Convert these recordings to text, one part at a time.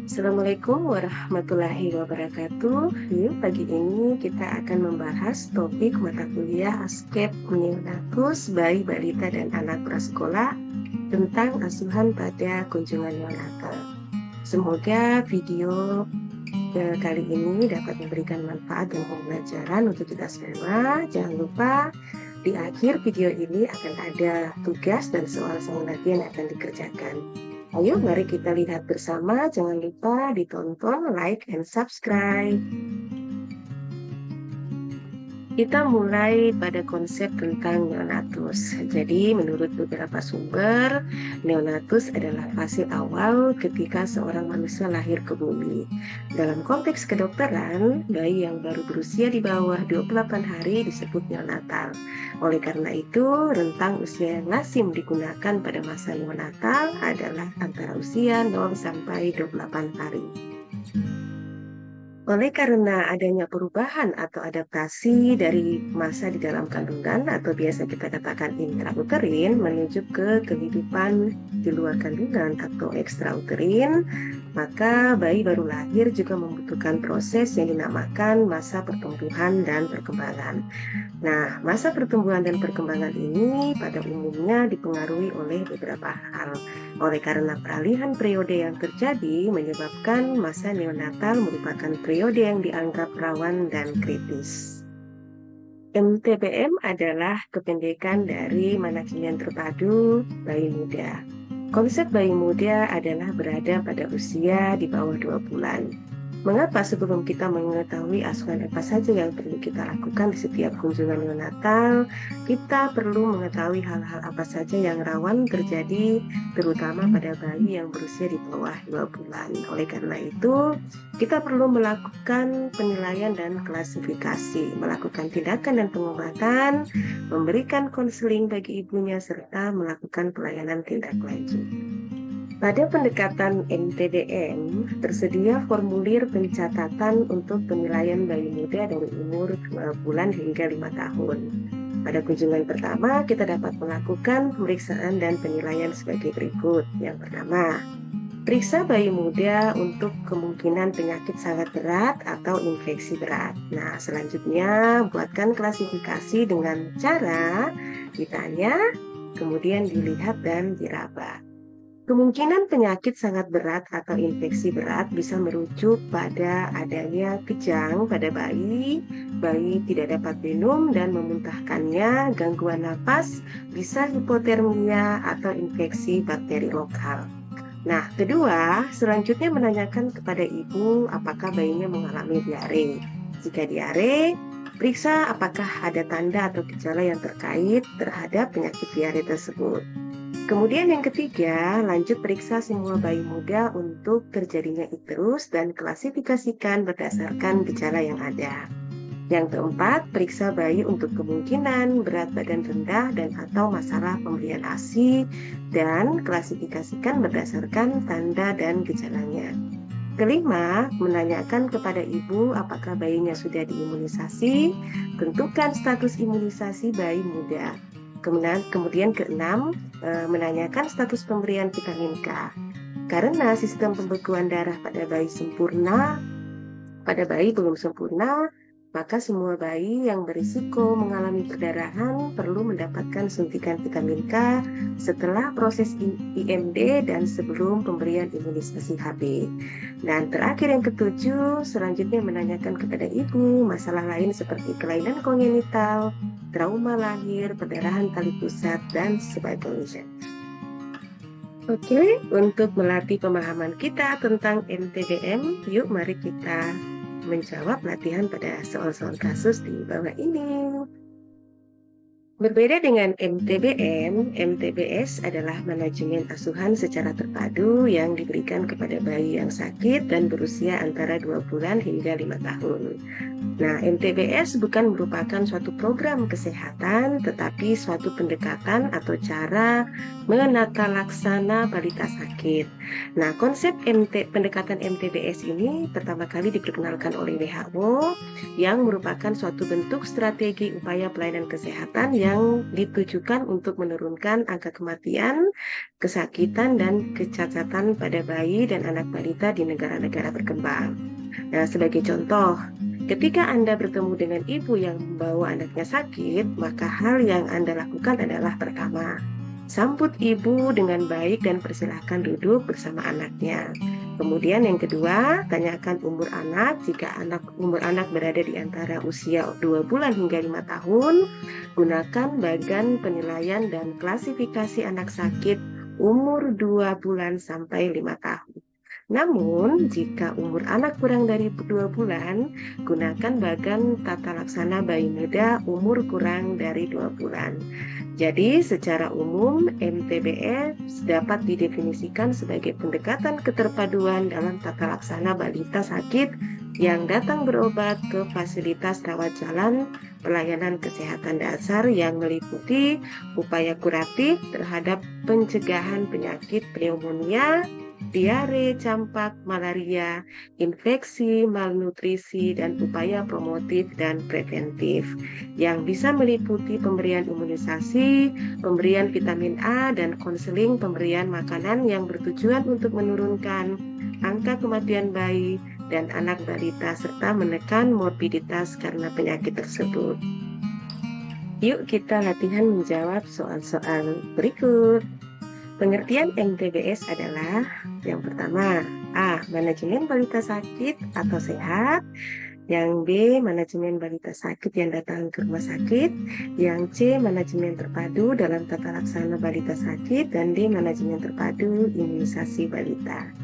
Assalamualaikum warahmatullahi wabarakatuh. Yuk, pagi ini kita akan membahas topik mata kuliah Askep Neonatus Bayi, Balita, dan Anak Prasekolah tentang asuhan pada kunjungan neonatal. Semoga video kali ini dapat memberikan manfaat dan pembelajaran untuk kita semua. Jangan lupa di akhir video ini akan ada tugas dan soal-soal lagi yang akan dikerjakan. Ayo, mari kita lihat bersama. Jangan lupa ditonton, like, and subscribe. Kita mulai pada konsep tentang neonatus. Jadi, menurut beberapa sumber, neonatus adalah fase awal ketika seorang manusia lahir ke bumi. Dalam konteks kedokteran, bayi yang baru berusia di bawah 28 hari disebut neonatal. Oleh karena itu, rentang usia yang lazim digunakan pada masa neonatal adalah antara usia 0 sampai 28 hari. Oleh karena adanya perubahan atau adaptasi dari masa di dalam kandungan atau biasa kita katakan intrauterin menuju ke kehidupan di luar kandungan atau ekstrauterin, maka bayi baru lahir juga membutuhkan proses yang dinamakan masa pertumbuhan dan perkembangan. Nah, masa pertumbuhan dan perkembangan ini pada umumnya dipengaruhi oleh beberapa hal. Oleh karena peralihan periode yang terjadi menyebabkan masa neonatal merupakan periode yang dianggap rawan dan kritis. MTBM adalah kependekan dari manajemen terpadu bayi muda. Konsep bayi muda adalah berada pada usia di bawah 2 bulan. Mengapa sebelum kita mengetahui asuhan apa saja yang perlu kita lakukan di setiap kunjungan neonatal, kita perlu mengetahui hal-hal apa saja yang rawan terjadi, terutama pada bayi yang berusia di bawah 2 bulan. Oleh karena itu, kita perlu melakukan penilaian dan klasifikasi, melakukan tindakan dan pengobatan, memberikan konseling bagi ibunya, serta melakukan pelayanan tindak lanjut. Pada pendekatan MTBM, tersedia formulir pencatatan untuk penilaian bayi muda dari umur 2 bulan hingga 5 tahun. Pada kunjungan pertama, kita dapat melakukan pemeriksaan dan penilaian sebagai berikut. Yang pertama, periksa bayi muda untuk kemungkinan penyakit sangat berat atau infeksi berat. Nah, selanjutnya buatkan klasifikasi dengan cara ditanya, kemudian dilihat dan diraba. Kemungkinan penyakit sangat berat atau infeksi berat bisa merujuk pada adanya kejang pada bayi tidak dapat minum dan memuntahkannya, gangguan napas, bisa hipotermia atau infeksi bakteri lokal. Nah, kedua, selanjutnya menanyakan kepada ibu apakah bayinya mengalami diare. Jika diare, periksa apakah ada tanda atau gejala yang terkait terhadap penyakit diare tersebut. Kemudian yang ketiga, lanjut periksa semua bayi muda untuk terjadinya icterus dan klasifikasikan berdasarkan gejala yang ada. Yang keempat, periksa bayi untuk kemungkinan berat badan rendah dan atau masalah pemberian ASI dan klasifikasikan berdasarkan tanda dan gejalanya. Kelima, menanyakan kepada ibu apakah bayinya sudah diimunisasi, tentukan status imunisasi bayi muda. Kemudian keenam, menanyakan status pemberian vitamin K. Karena sistem pembekuan darah pada bayi belum sempurna, maka semua bayi yang berisiko mengalami perdarahan perlu mendapatkan suntikan vitamin K setelah proses IMD dan sebelum pemberian imunisasi HB. Dan terakhir yang ketujuh, selanjutnya menanyakan kepada ibu masalah lain seperti kelainan kongenital, trauma lahir, perdarahan tali pusat, dan sebagainya. Oke, untuk melatih pemahaman kita tentang MTBM, yuk mari kita menjawab latihan pada soal-soal kasus di bawah ini. Berbeda dengan MTBM, MTBS adalah manajemen asuhan secara terpadu yang diberikan kepada bayi yang sakit dan berusia antara 2 bulan hingga 5 tahun. Nah, MTBS bukan merupakan suatu program kesehatan, tetapi suatu pendekatan atau cara menata laksana balita sakit. Nah, konsep pendekatan MTBS ini pertama kali diperkenalkan oleh WHO, yang merupakan suatu bentuk strategi upaya pelayanan kesehatan yang ditujukan untuk menurunkan angka kematian, kesakitan, dan kecacatan pada bayi dan anak balita di negara-negara berkembang. Nah, sebagai contoh, ketika Anda bertemu dengan ibu yang membawa anaknya sakit, maka hal yang Anda lakukan adalah pertama, sambut ibu dengan baik dan persilahkan duduk bersama anaknya. Kemudian yang kedua, tanyakan umur anak. Jika umur anak berada di antara usia 2 bulan hingga 5 tahun, gunakan bagan penilaian dan klasifikasi anak sakit umur 2 bulan sampai 5 tahun. Namun, jika umur anak kurang dari 2 bulan, gunakan bagan tata laksana bayi muda umur kurang dari 2 bulan. Jadi, secara umum, MTBS dapat didefinisikan sebagai pendekatan keterpaduan dalam tata laksana balita sakit yang datang berobat ke fasilitas rawat jalan pelayanan kesehatan dasar yang meliputi upaya kuratif terhadap pencegahan penyakit pneumonia, diare, campak, malaria, infeksi, malnutrisi, dan upaya promotif dan preventif yang bisa meliputi pemberian imunisasi, pemberian vitamin A, dan konseling pemberian makanan yang bertujuan untuk menurunkan angka kematian bayi dan anak balita serta menekan morbiditas karena penyakit tersebut. Yuk kita latihan menjawab soal-soal berikut. Pengertian MTBS adalah yang pertama, A. Manajemen balita sakit atau sehat. Yang B. Manajemen balita sakit yang datang ke rumah sakit. Yang C. Manajemen terpadu dalam tata laksana balita sakit. Dan D. Manajemen terpadu imunisasi balita.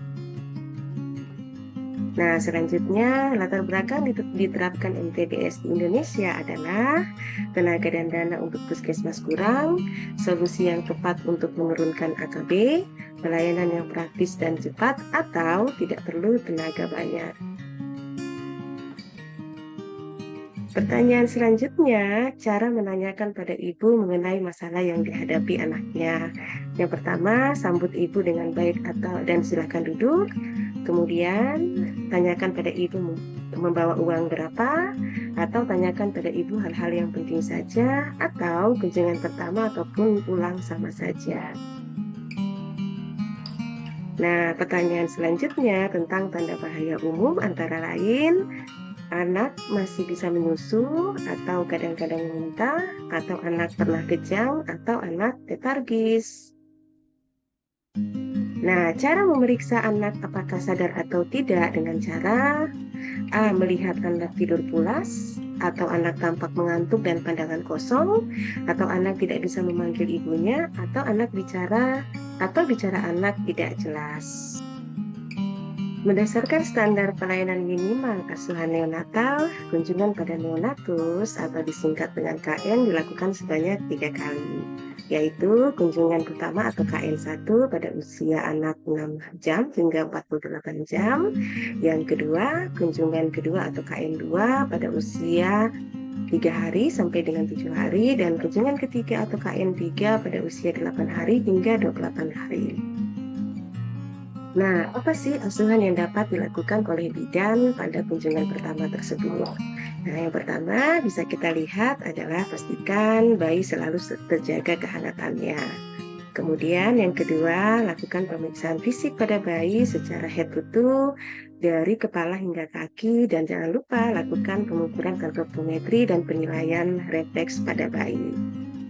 Nah, selanjutnya latar belakang diterapkan MTBS di Indonesia adalah tenaga dan dana untuk puskesmas kurang, solusi yang tepat untuk menurunkan AKB, pelayanan yang praktis dan cepat, atau tidak perlu tenaga banyak. Pertanyaan selanjutnya, cara menanyakan pada ibu mengenai masalah yang dihadapi anaknya. Yang pertama, sambut ibu dengan baik dan silakan duduk. Kemudian, tanyakan pada ibu membawa uang berapa, atau tanyakan pada ibu hal-hal yang penting saja, atau kunjungan pertama ataupun pulang sama saja. Nah, pertanyaan selanjutnya tentang tanda bahaya umum antara lain, anak masih bisa menyusu atau kadang-kadang muntah, atau anak pernah kejang, atau anak letargis. Nah, cara memeriksa anak apakah sadar atau tidak dengan cara A. Melihat anak tidur pulas, atau anak tampak mengantuk dan pandangan kosong, atau anak tidak bisa memanggil ibunya, atau bicara anak tidak jelas. Berdasarkan standar pelayanan minimal asuhan neonatal, kunjungan pada neonatus atau disingkat dengan KN dilakukan sebanyak 3 kali, yaitu kunjungan pertama atau KN1 pada usia anak 6 jam hingga 48 jam, yang kedua, kunjungan kedua atau KN2 pada usia 3 hari sampai dengan 7 hari, dan kunjungan ketiga atau KN3 pada usia 8 hari hingga 28 hari. Nah, apa sih asuhan yang dapat dilakukan oleh bidan pada kunjungan pertama tersebut? Nah, yang pertama bisa kita lihat adalah pastikan bayi selalu terjaga kehangatannya. Kemudian yang kedua, lakukan pemeriksaan fisik pada bayi secara head to toe dari kepala hingga kaki, dan jangan lupa lakukan pengukuran antropometri dan penilaian refleks pada bayi.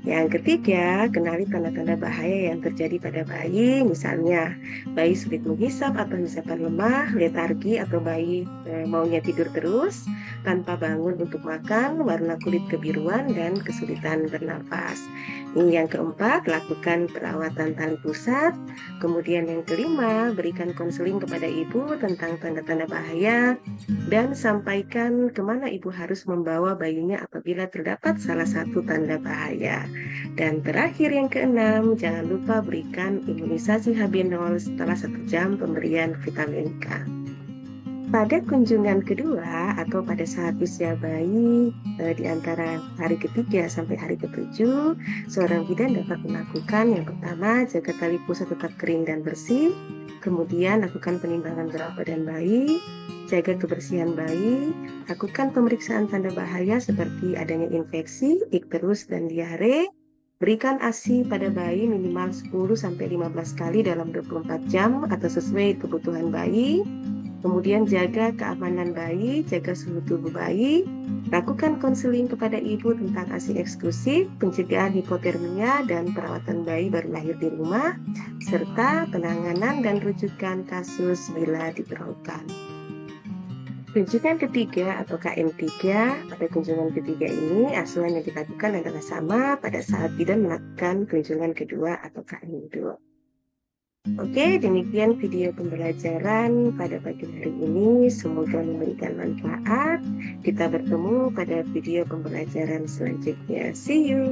Yang ketiga, kenali tanda-tanda bahaya yang terjadi pada bayi, misalnya bayi sulit menghisap atau hisapan lemah, letargi atau bayi maunya tidur terus, tanpa bangun untuk makan, warna kulit kebiruan, dan kesulitan bernafas. Yang keempat, lakukan perawatan tali pusat. Kemudian yang kelima, berikan konseling kepada ibu tentang tanda-tanda bahaya, dan sampaikan kemana ibu harus membawa bayinya apabila terdapat salah satu tanda bahaya. Dan terakhir yang keenam, jangan lupa berikan imunisasi HB0 setelah 1 jam pemberian vitamin K. Pada kunjungan kedua atau pada saat usia bayi di antara hari ketiga sampai hari ketujuh, seorang bidan dapat melakukan yang pertama, jaga tali pusat tetap kering dan bersih, kemudian lakukan penimbangan berat badan bayi, jaga kebersihan bayi, lakukan pemeriksaan tanda bahaya seperti adanya infeksi, ikterus, dan diare, berikan ASI pada bayi minimal 10-15 kali dalam 24 jam atau sesuai kebutuhan bayi. Kemudian jaga keamanan bayi, jaga suhu tubuh bayi, lakukan konseling kepada ibu tentang ASI eksklusif, pencegahan hipotermia dan perawatan bayi baru lahir di rumah, serta penanganan dan rujukan kasus bila diperlukan. Kunjungan ketiga atau KM3, pada kunjungan ketiga ini asuhan yang dilakukan adalah sama pada saat bidan melakukan kunjungan kedua atau KM2. Oke, demikian video pembelajaran pada pagi hari ini. Semoga memberikan manfaat. Kita bertemu pada video pembelajaran selanjutnya. See you.